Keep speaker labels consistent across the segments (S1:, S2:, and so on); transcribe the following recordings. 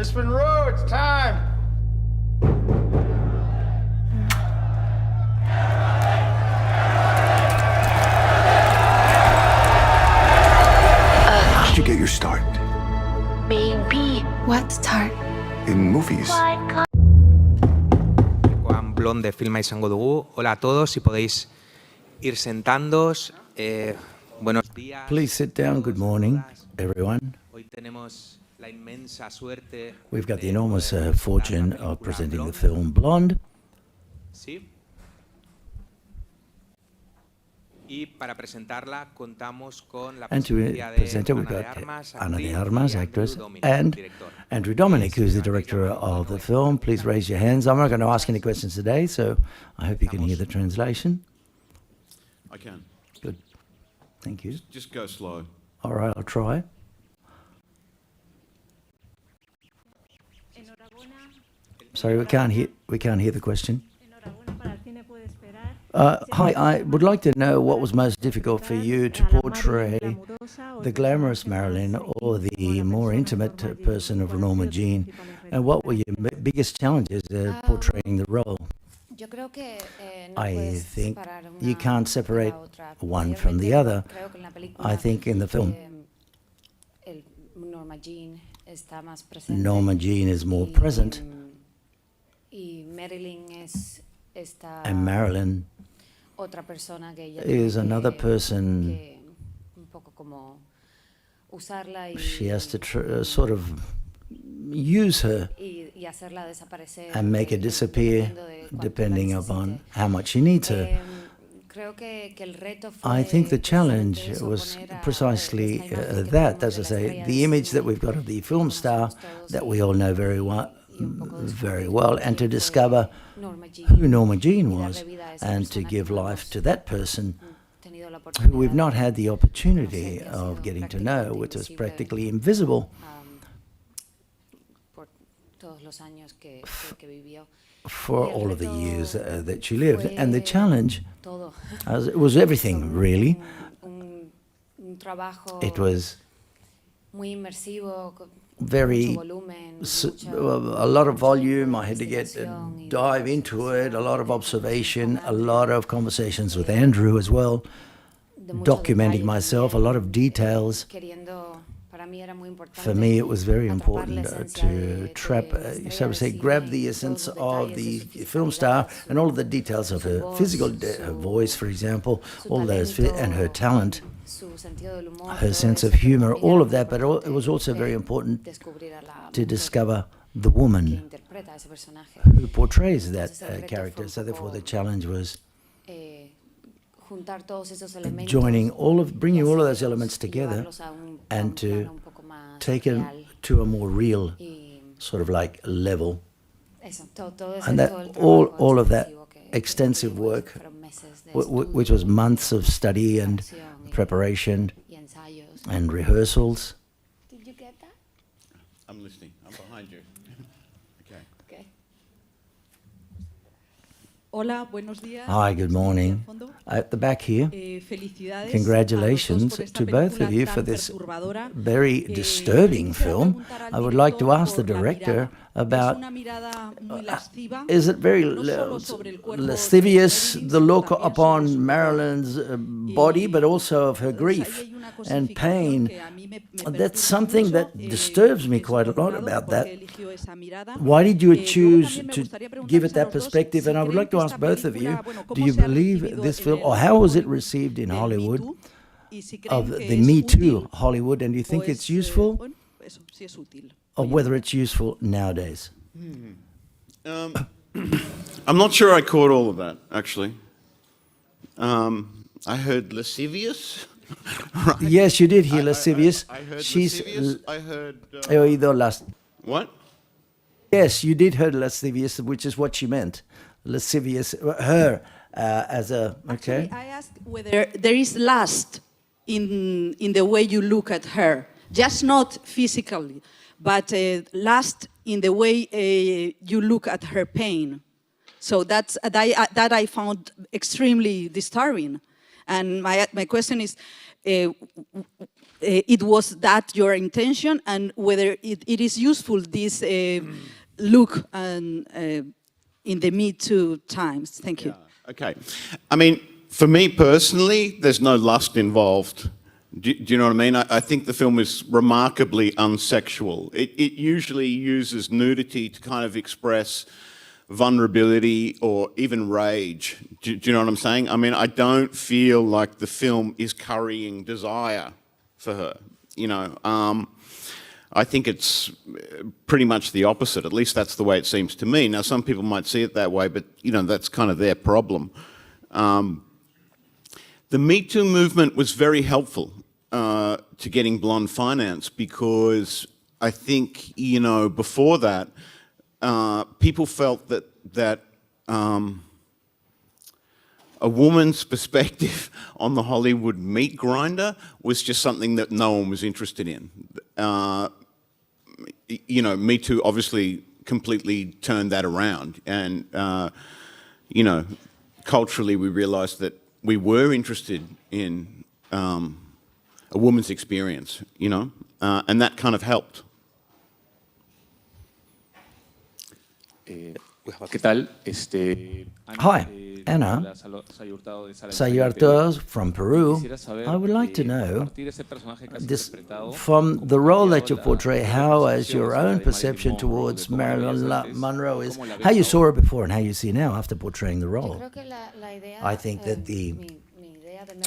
S1: Miss Monroe, it's time!
S2: How did you get your start?
S3: Maybe.
S4: What start?
S2: In movies.
S5: Blonde filma izango dugu. Hola a todos, si podéis ir sentándoos. Buenos días.
S6: Please sit down. Good morning, everyone.
S5: Hoy tenemos la inmensa suerte.
S6: We've got the enormous fortune of presenting the film Blonde.
S5: Sí. Y para presentarla contamos con la
S6: And to
S5: presencia
S6: present it, we've
S5: de
S6: got
S5: ARMAS,
S6: Ana de
S5: actriz,
S6: Armas,
S5: y
S6: actress,
S5: DOMINIK,
S6: and
S5: director.
S6: Andrew Dominik, who's the director of the film. Please raise your hands. I'm not going to ask any questions today, so I hope you can hear the translation.
S7: I can.
S6: Good. Thank you.
S7: Just go slow.
S6: All right, I'll try. Sorry, we can't hear the question. Hi, I would like to know what was most difficult for you to portray the glamorous Marilyn or the more intimate person of Norma Jean, and what were your biggest challenges portraying the role? I think you can't separate one from the other. I think in the film, Norma Jean is more present, and Marilyn is another person. She has to sort of use her and make her disappear depending upon how much she needs her. I think the challenge was precisely that, as I say, the image that we've got of the film star that we all know very well, and to discover who Norma Jean was and to give life to that person who we've not had the opportunity of getting to know, which was practically invisible for all of the years that she lived. And the challenge was everything, really. It was very, a lot of volume. I had to dive into it, a lot of observation, a lot of conversations with Andrew as well, documenting myself, a lot of details. For me, it was very important to so to say, grab the essence of the film star and all of the details of her physical, her voice, for example, all those, and her talent, her sense of humor, all of that. But it was also very important to discover the woman who portrays that character. So therefore, the challenge was bringing all of those elements together and to take it to a more real sort of like level. And that all of that extensive work, which was months of study and preparation and rehearsals.
S3: Did you get that?
S7: I'm listening. I'm behind you. Okay.
S8: Hola, buenos días.
S6: Hi, good morning. At the back here, congratulations to both of you for this very disturbing film. I would like to ask the director about, is it very lascivious, the look upon Marilyn's body, but also of her grief and pain? That's something that disturbs me quite a lot about that. Why did you choose to give it that perspective? And I would like to ask both of you, do you believe this film, or how was it received in Hollywood, of the Me Too Hollywood, and do you think it's useful, or whether it's useful nowadays?
S7: I'm not sure I caught all of that, actually. I heard lascivious. Right.
S6: Yes, you did hear lascivious.
S7: I heard
S6: She's
S7: lascivious. I heard...
S6: What?
S7: What?
S6: Yes, you did hear lascivious, which is what she meant. Lascivious, her as a... Okay.
S8: Actually, I asked whether there is lust in the way you look at her, just not physically, but lust in the way you look at her pain. So that I found extremely disturbing. And my question is, it was that your intention, and whether it is useful, this look and in the Me Too times. Thank you.
S7: Okay. I mean, for me personally, there's no lust involved. Do you know what I mean? I think the film is remarkably unsexual. It usually uses nudity to kind of express vulnerability or even rage. Do you know what I'm saying? I mean, I don't feel like the film is currying desire for her, you know. I think it's pretty much the opposite. At least that's the way it seems to me. Now, some people might see it that way, but, you know, that's kind of their problem. The Me Too movement was very helpful to getting blonde finance, because I think, you know, before that, people felt that a woman's perspective on the Hollywood meat grinder was just something that no one was interested in. You know, Me Too obviously completely turned that around, and you know, culturally we realised that we were interested in a woman's experience, you know, and that kind of helped.
S1: ¿Qué tal?
S6: Hi, Ana. Sayurtos from Peru. I would like to know, from the role that you portray, how as your own perception towards Marilyn Monroe is, how you saw her before and how you see her now after portraying the role. I think that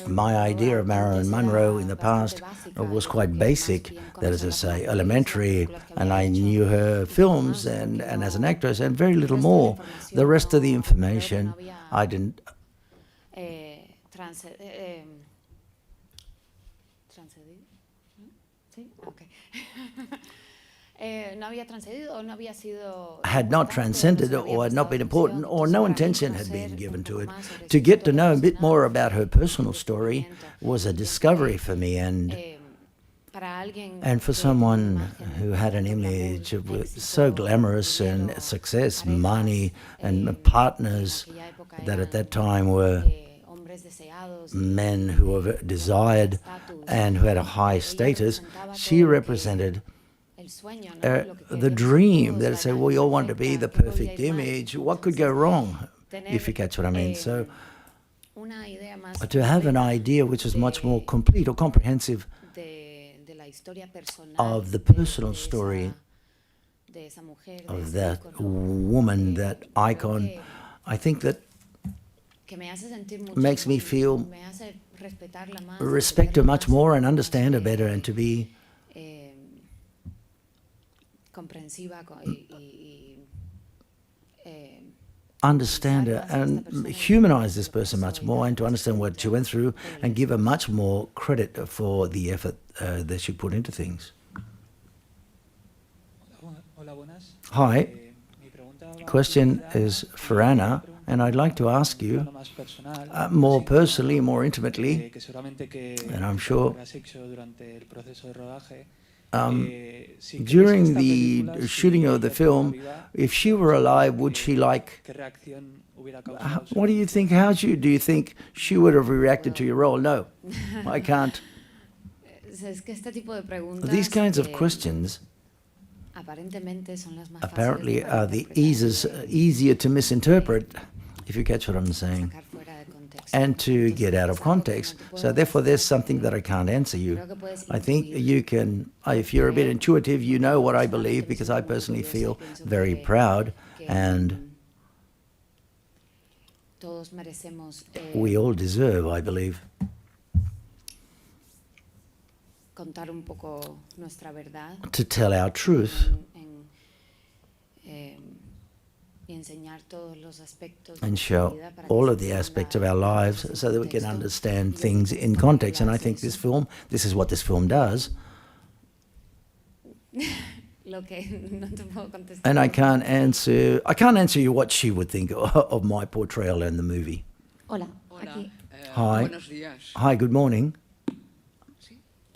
S6: my idea of Marilyn Monroe in the past was quite basic, that is to say, elementary, and I knew her films and as an actress and very little more. The rest of the information I didn't... had not transcended or had not been important, or no attention had been given to it. To get to know a bit more about her personal story was a discovery for me, and for someone who had an image of so glamorous and success, money and partners that at that time were men who were desired and who had a high status, she represented the dream that said, well, we all want to be the perfect image. What could go wrong, if you catch what I mean? So to have an idea which is much more complete or comprehensive of the personal story of that woman, that icon, I think that makes me feel respect her much more and understand her better, and to be understand her and humanize this person much more, and to understand what she went through and give her much more credit for the effort that she put into things. Hi, question is for Ana, and I'd like to ask you more personally, more intimately, and I'm sure during the shooting of the film, if she were alive, would she like... What do you think? Do you think she would have reacted to your role? No, I can't. These kinds of questions apparently are the easier to misinterpret, if you catch what I'm saying, and to get out of context. So therefore, there's something that I can't answer you. I think you can, if you're a bit intuitive, you know what I believe, because I personally feel very proud, and we all deserve, I believe, to tell our truth and show all of the aspects of our lives so that we can understand things in context. And I think this is what this film does. And I can't answer you what she would think of my portrayal in the movie.
S3: Hola.
S6: Hi. Hi, good morning.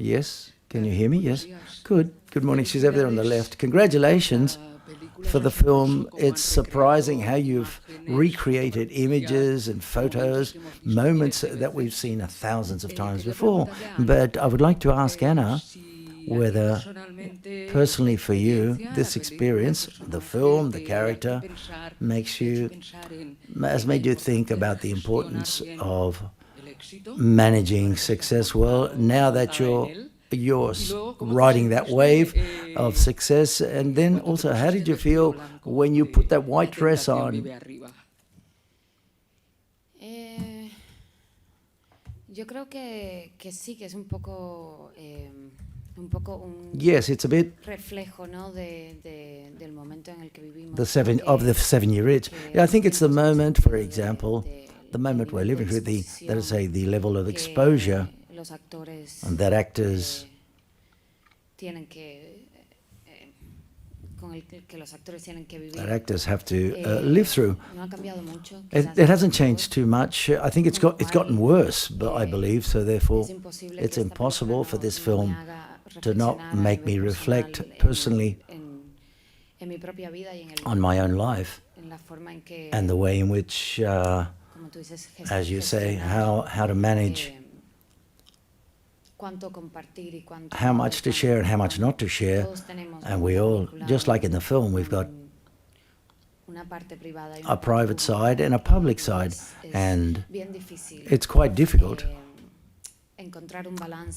S6: Yes, can you hear me? Yes. Good. Good morning. She's over there on the left. Congratulations for the film. It's surprising how you've recreated images and photos, moments that we've seen thousands of times before. But I would like to ask Anna whether, personally for you, this experience, the film, the character, has made you think about the importance of managing success well, now that you're riding that wave of success. And then also, how did you feel when you put that white dress on?
S3: Yo creo que sí, que es un poco
S6: Yes, it's a bit
S3: reflejo, ¿no? del momento en el que vivimos.
S6: the 7-year itch. Yeah, I think it's the moment, for example, the moment we're living through, let us say, the level of exposure that actors have to live through. It hasn't changed too much. I think it's gotten worse, but I believe, so therefore it's impossible for this film to not make me reflect personally on my own life and the way in which, as you say, how to manage how much to share and how much not to share. And we all, just like in the film, we've got a private side and a public side, and it's quite difficult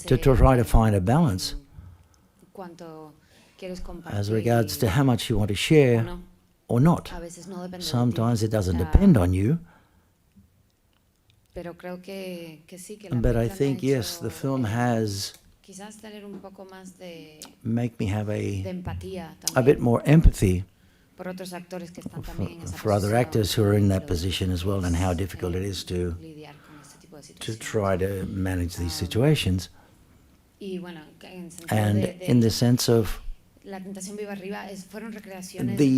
S6: to try to find a balance as regards to how much you want to share or not. Sometimes it doesn't depend on you. But I think, yes, the film has made me have a bit more empathy for other actors who are in that position as well, and how difficult it is to try to manage these situations. And in the sense of the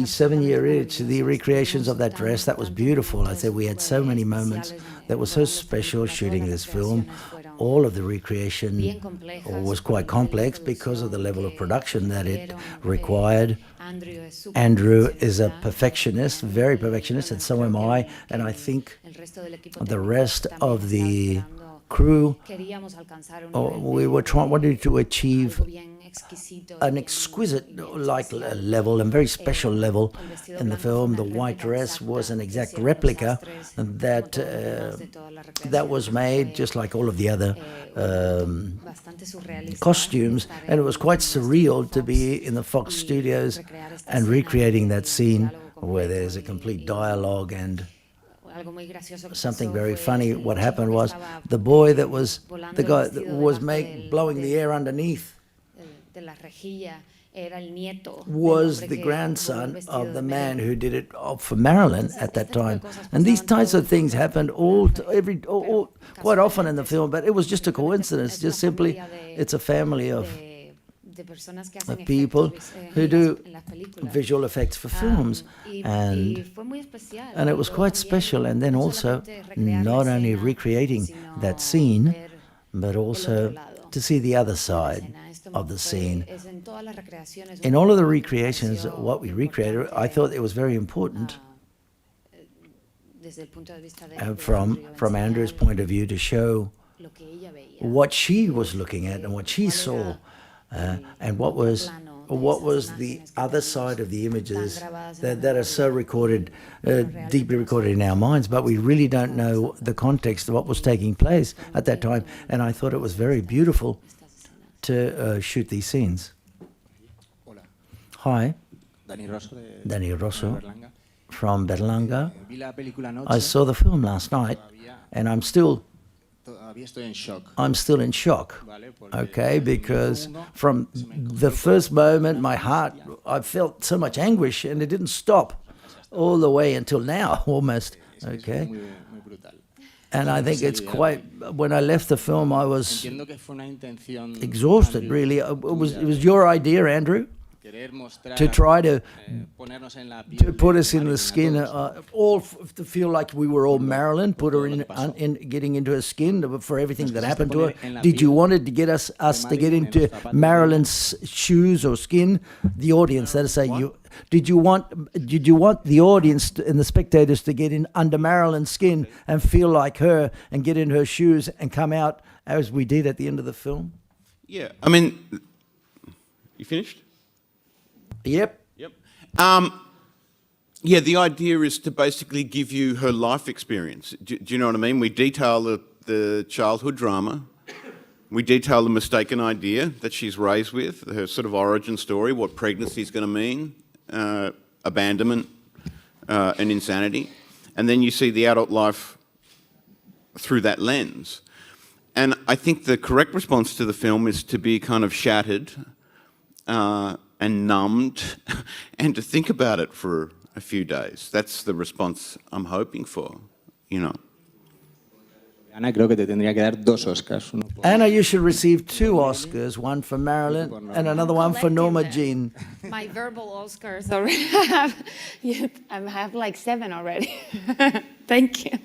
S6: 7-year itch, the recreations of that dress, that was beautiful. I said we had so many moments that were so special shooting this film. All of the recreation was quite complex because of the level of production that it required. Andrew is a perfectionist, very perfectionist, and so am I. And I think the rest of the crew, we were wanted to achieve an exquisite level and very special level in the film. The white dress was an exact replica that was made just like all of the other costumes, and it was quite surreal to be in the Fox studios and recreating that scene where there's a complete dialogue. And something very funny, what happened was the guy that was blowing the air underneath was the grandson of the man who did it for Marilyn at that time. And these types of things happened quite often in the film, but it was just a coincidence. Just simply, it's a family of people who do visual effects for films, and it was quite special. And then also not only recreating that scene, but also to see the other side of the scene. In all of the recreations, what we recreated, I thought it was very important from Andrew's point of view to show what she was looking at and what she saw, and what was the other side of the images that are so recorded, deeply recorded in our minds, but we really don't know the context of what was taking place at that time. And I thought it was very beautiful to shoot these scenes. Hi, Danny Rosso from Berlanga. I saw the film last night, and I'm still in shock, okay, because from the first moment, my heart, I felt so much anguish, and it didn't stop all the way until now, almost, okay. And I think it's quite, when I left the film, I was exhausted, really. It was your idea, Andrew? to try to put us in the skin, to feel like we were all Marilyn, put her in getting into her skin for everything that happened to her. Did you want to get us to get into Marilyn's shoes or skin? The audience, that is, say, did you want the audience and the spectators to get in under Marilyn's skin and feel like her and get in her shoes and come out as we did at the end of the film?
S7: Yeah, I mean, you finished?
S6: Yep.
S7: Yeah, the idea is to basically give you her life experience. Do you know what I mean? We detail the childhood drama. We detail the mistaken idea that she's raised with, her sort of origin story, what pregnancy is going to mean, abandonment, and insanity. And then you see the adult life through that lens. And I think the correct response to the film is to be kind of shattered and numbed and to think about it for a few days. That's the response I'm hoping for, you know.
S1: Ana, creo que te tendría que dar 2 Oscars.
S6: Anna, you should receive 2 Oscars, one for Marilyn and another one for Norma Jean.
S3: My verbal Oscars already I have like 7 already. Thank you.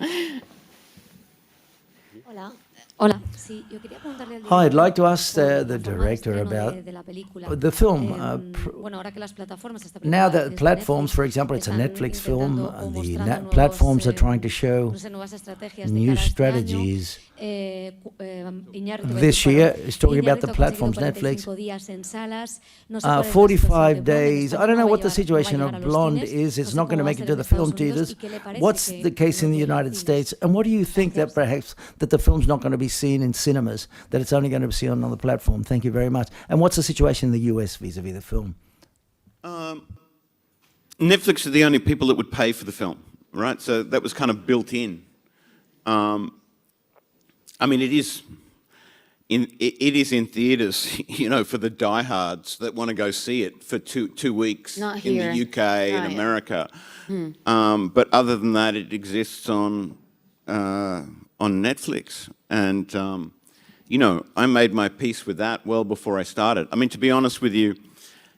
S4: Hola. Hola. Sí, yo quería preguntarle al
S6: Hi, I'd like to
S4: director
S6: ask
S4: por
S6: the
S4: la forma de
S6: director
S4: estreno
S6: about
S4: de la película.
S6: the film.
S4: Bueno, ahora que las plataformas, esta
S6: Now
S4: película
S6: that
S4: es de
S6: platforms,
S4: Netflix,
S6: for example, it's a
S4: están
S6: Netflix film,
S4: intentando o
S6: the
S4: mostrando
S6: platforms are
S4: nuevos,
S6: trying to show
S4: no sé, nuevas estrategias de
S6: new
S4: cara a este año.
S6: strategies.
S4: Iñárritu,
S6: This year is talking about the
S4: Iñárritu ha
S6: platforms,
S4: conseguido
S6: Netflix.
S4: 45 días en salas. No sé cuál es la
S6: 45
S4: situación de Blonde en
S6: days. I
S4: España,
S6: don't know
S4: no va
S6: what
S4: a
S6: the
S4: llegar-
S6: situation
S4: no va a
S6: of
S4: llegar a los
S6: Blonde
S4: cines.
S6: is.
S4: No
S6: It's
S4: sé
S6: not
S4: cómo
S6: going to
S4: va a
S6: make it
S4: ser
S6: to
S4: en
S6: the film
S4: Estados Unidos
S6: theaters.
S4: y qué le parece
S6: What's
S4: que
S6: the case in
S4: no
S6: the
S4: llegue al
S6: United
S4: cine.
S6: States? And what do you think that perhaps that the film's not going to be seen in cinemas, that it's only going to be seen on the platform? Thank you very much. And what's the situation in the US vis-a-vis the film?
S7: Netflix are the only people that would pay for the film, right? So that was kind of built in. I mean, it is in theatres, you know, for the diehards that want to go see it for two weeks
S3: Not
S7: in
S3: here.
S7: the UK
S3: Not
S7: and
S3: yet.
S7: America. But other than that, it exists on Netflix. And, you know, I made my peace with that well before I started. I mean, to be honest with you,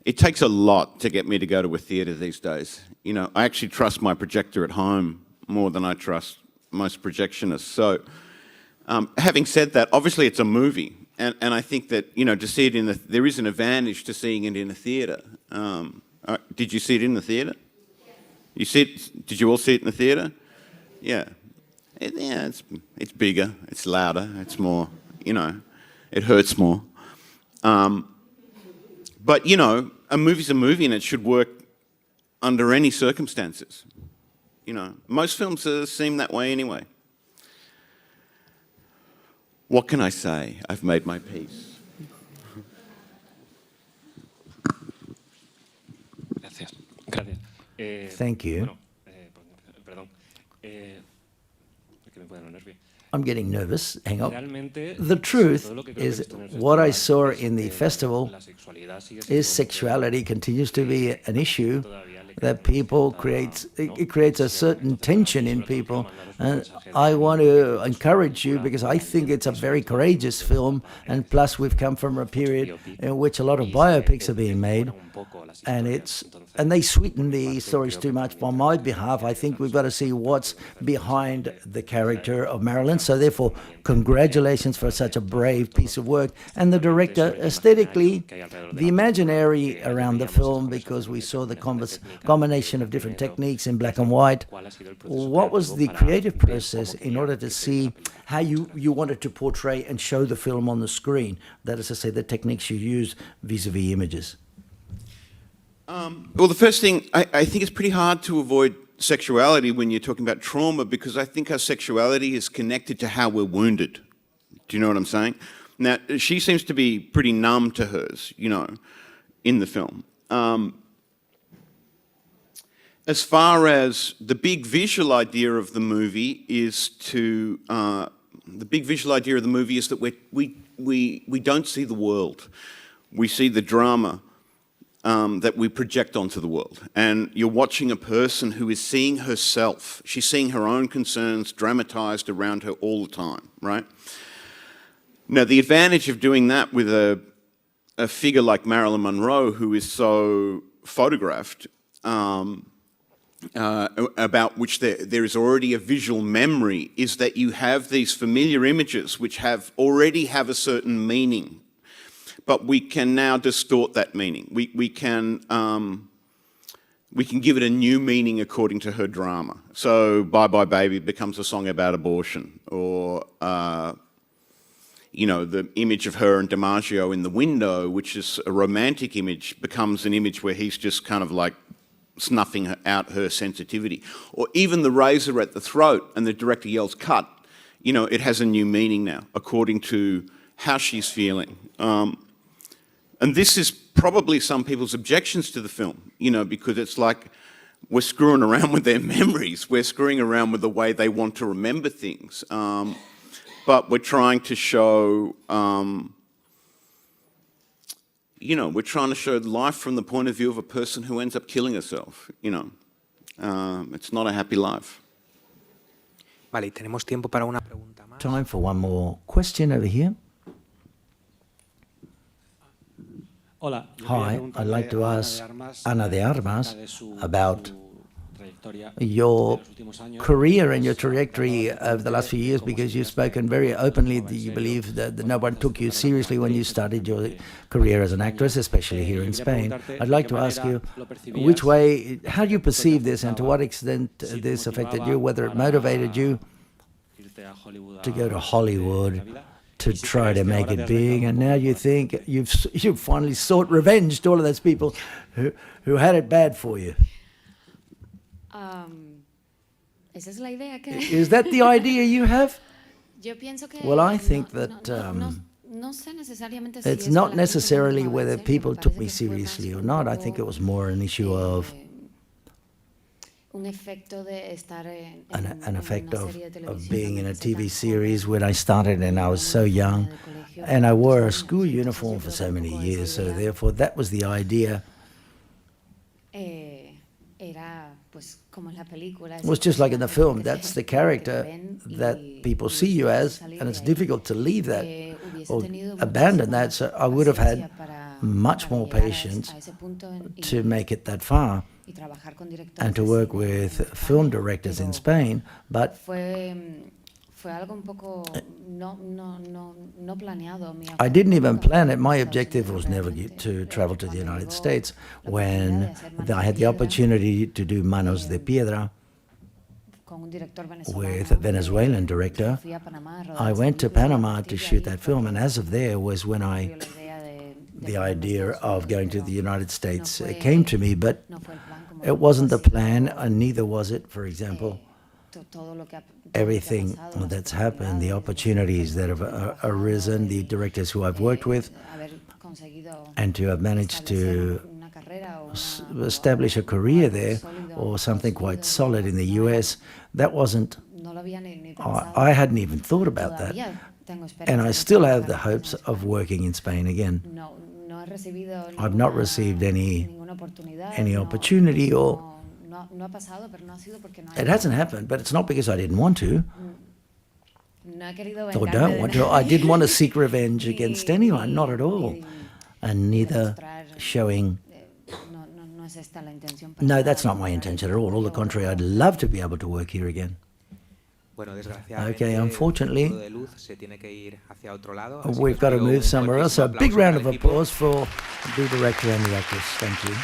S7: it takes a lot to get me to go to a theatre these days. You know, I actually trust my projector at home more than I trust most projectionists. So, having said that, obviously it's a movie, and I think that, you know, to see it there is an advantage to seeing it in a theatre. Did you see it in the theatre? You see it? Did you all see it in the theatre? Yeah, it's bigger, it's louder, it's more, you know, it hurts more. But you know, a movie's a movie, and it should work under any circumstances. You know, most films seem that way anyway. What can I say? I've made my peace.
S1: Gracias. Gracias.
S6: Thank you.
S1: Bueno, perdón. Que me puedo poner nervioso.
S6: I'm getting nervous. Hang on.
S1: Realmente,
S6: The truth
S1: todo lo que creo que he
S6: is,
S1: visto en el
S6: what I
S1: festival
S6: saw
S1: es
S6: in the
S1: que
S6: festival
S1: la sexualidad sigue siendo
S6: is sexuality continues to be an issue
S1: todavía le
S6: that
S1: queda
S6: people it creates a certain tension in people. And I want to encourage you, because I think it's a very courageous film, and plus we've come from a period in which a lot of biopics are being made, and they sweeten the stories too much. On my behalf, I think we've got to see what's behind the character of Marilyn. So therefore, congratulations for such a brave piece of work. And the director, aesthetically, the imaginary around the film, because we saw the combination of different techniques in black and white. What was the creative process in order to see how you wanted to portray and show the film on the screen? That is to say, the techniques you use vis-a-vis images.
S7: Well, the first thing, I think it's pretty hard to avoid sexuality when you're talking about trauma, because I think our sexuality is connected to how we're wounded. Do you know what I'm saying? Now, she seems to be pretty numb to hers, you know, in the film. As far as the big visual idea of the movie is that we don't see the world. We see the drama that we project onto the world. And you're watching a person who is seeing herself. She's seeing her own concerns dramatized around her all the time, right? Now, the advantage of doing that with a a figure like Marilyn Monroe, who is so photographed, about which there is already a visual memory, is that you have these familiar images which already have a certain meaning, but we can now distort that meaning. We can give it a new meaning according to her drama. So Bye Bye Baby becomes a song about abortion, or the image of her and DiMaggio in the window, which is a romantic image, becomes an image where he's just kind of like snuffing out her sensitivity. Or even the razor at the throat and the director yells, cut, it has a new meaning now, according to how she's feeling. And this is probably some people's objections to the film, because it's like we're screwing around with their memories. We're screwing around with the way they want to remember things. But we're trying to show, we're trying to show life from the point of view of a person who ends up killing herself, It's not a happy life.
S5: Vale, y tenemos tiempo para una pregunta más.
S6: Time for one more question over here.
S1: Hola.
S6: Hi, I'd like to ask Ana de Armas about your career and your trajectory over the last few years, because you've spoken very openly that you believe that no one took you seriously when you started your career as an actress, especially here in Spain. I'd like to ask you, how do you perceive this, and to what extent this affected you, whether it motivated you to go to Hollywood, to try to make it big, and now you think you've finally sought revenge to all of those people who had it bad for you.
S3: Esa es la idea que...
S6: Is that the idea you have?
S3: Yo pienso que
S6: Well, I think that
S3: no sé necesariamente si
S6: it's
S3: es
S6: not
S3: que la gente
S6: necessarily
S3: me tomaba
S6: whether
S3: en serio,
S6: people
S3: me
S6: took
S3: parece
S6: me
S3: que fue
S6: seriously
S3: más
S6: or not. I think it was more an issue of
S3: un efecto de estar en
S6: an effect
S3: una
S6: of
S3: serie de televisión
S6: being in a
S3: donde
S6: TV
S3: se
S6: series
S3: transforma
S6: when I started and I was so young, and I wore a school uniform for so many years, so therefore that was the idea.
S3: Era pues como en la película.
S6: It was just like in the film. That's the character that people see you as, and it's difficult to leave that or abandon that. So I would have had much more patience to make it that far and to work with film directors in Spain, but
S3: fue algo un poco no planeado.
S6: I didn't even plan it. My objective was never to travel to the United States. When I had the opportunity to do Manos de Piedra with a Venezuelan director, I went to Panama to shoot that film, and as of there was when the idea of going to the United States came to me, but it wasn't the plan, and neither was it, for example, everything that's happened, the opportunities that have arisen, the directors who I've worked with, and to have managed to establish a career there or something quite solid in the US, that wasn't, I hadn't even thought about that. And I still have the hopes of working in Spain again. I've not received any opportunity, or it hasn't happened, but it's not because I didn't want to or don't want to. I didn't want to seek revenge against anyone, not at all. And neither showing... No, that's not my intention at all. All the contrary, I'd love to be able to work here again. Okay, unfortunately, we've got to move somewhere else. So a big round of applause for the director and the actress. Thank you.